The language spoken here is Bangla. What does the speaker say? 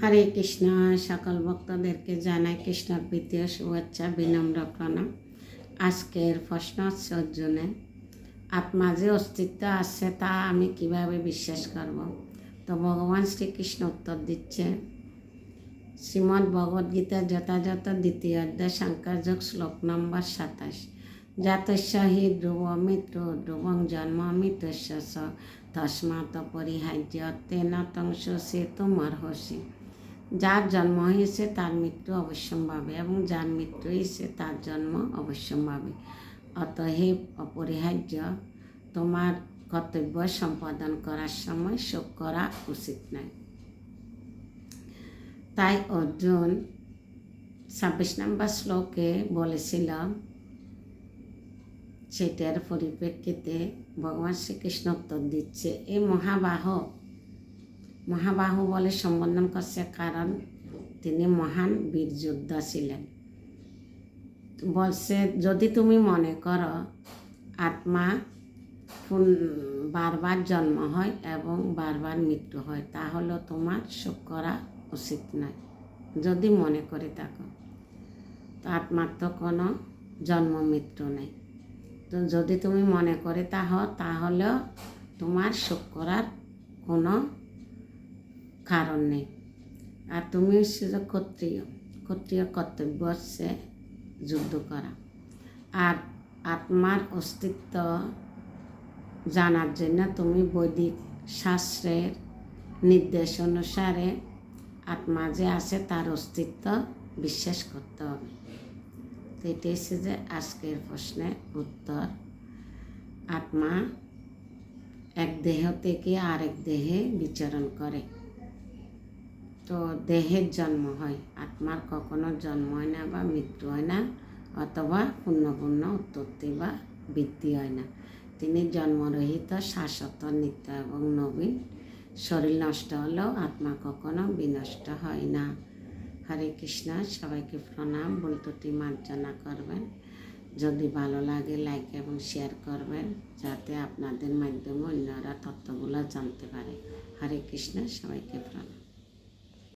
হরে কৃষ্ণ। সকল ভক্তদেরকে জানাই কৃষ্ণর প্রীতি ও শুভেচ্ছা, বিনম্র প্রণাম। আজকের প্রশ্ন হচ্ছে অর্জুনের, আত্মা যে অস্তিত্ব আছে তা আমি কিভাবে বিশ্বাস করব? তো ভগবান শ্রীকৃষ্ণ উত্তর দিচ্ছে, শ্রীমদ্ ভগবদ্গীতা যথাযথ দ্বিতীয় অধ্যায় সাংখ্যযোগ শ্লোক নম্বর 27, জাতস্য হি ধ্রুব মৃত্যু ধ্রুবং জন্ম মৃত্যুস্য স তস্মাৎ অপরিহার্য তেন তংশোষিতুমর্হসি। যার জন্ম হয়েছে তার মৃত্যু অবশ্যম্ভাবী এবং যার মৃত্যু হয়েছে তার জন্ম অবশ্যম্ভাবী। অতএব অপরিহার্য তোমার কর্তব্য সম্পাদন করার সময় শোক করা উচিত নয়। তাই অর্জুন 26 নম্বর শ্লোকে বলেছিল, সেটার পরিপ্রেক্ষিতে ভগবান শ্রীকৃষ্ণ উত্তর দিচ্ছে, এই মহাবাহু বলে সম্বোধন করছে, কারণ তিনি মহান বীর যোদ্ধা ছিলেন। বলছে, যদি তুমি মনে করো আত্মা বারবার জন্ম হয় এবং বারবার মৃত্যু হয়, তাহলে তোমার শোক করা উচিত নয়। যদি মনে করে থাকো তো আত্মার তো কোনো জন্ম মৃত্যু নেই, তো যদি তুমি মনে করে তাহলেও তোমার শোক করার কোনো কারণ নেই। আর তুমি হচ্ছে যে ক্ষত্রিয় কর্তব্য হচ্ছে যুদ্ধ করা। আর আত্মার অস্তিত্ব জানার জন্য তুমি বৈদিক শাস্ত্রের নির্দেশ অনুসারে আত্মা যে আছে তার অস্তিত্ব বিশ্বাস করতে হবে। তো এটি হচ্ছে যে আজকের প্রশ্নের উত্তর। আত্মা এক দেহ থেকে আরেক দেহে বিচরণ করে, তো দেহের জন্ম হয়, আত্মার কখনো জন্ম হয় না বা মৃত্যু হয় না, অথবা পূর্ণ উৎপত্তি বা বৃদ্ধি হয় না। তিনি জন্মরহিত, শাশ্বত, নিত্য এবং নবীন। শরীর নষ্ট হলেও আত্মা কখনো বিনষ্ট হয় না। হরে কৃষ্ণ। সবাইকে প্রণাম। ভুল ত্রুটি মার্জনা করবেন। যদি ভালো লাগে লাইক এবং শেয়ার করবেন, যাতে আপনাদের মাধ্যমে অন্যরা তথ্যগুলো জানতে পারে। হরে কৃষ্ণ। সবাইকে প্রণাম।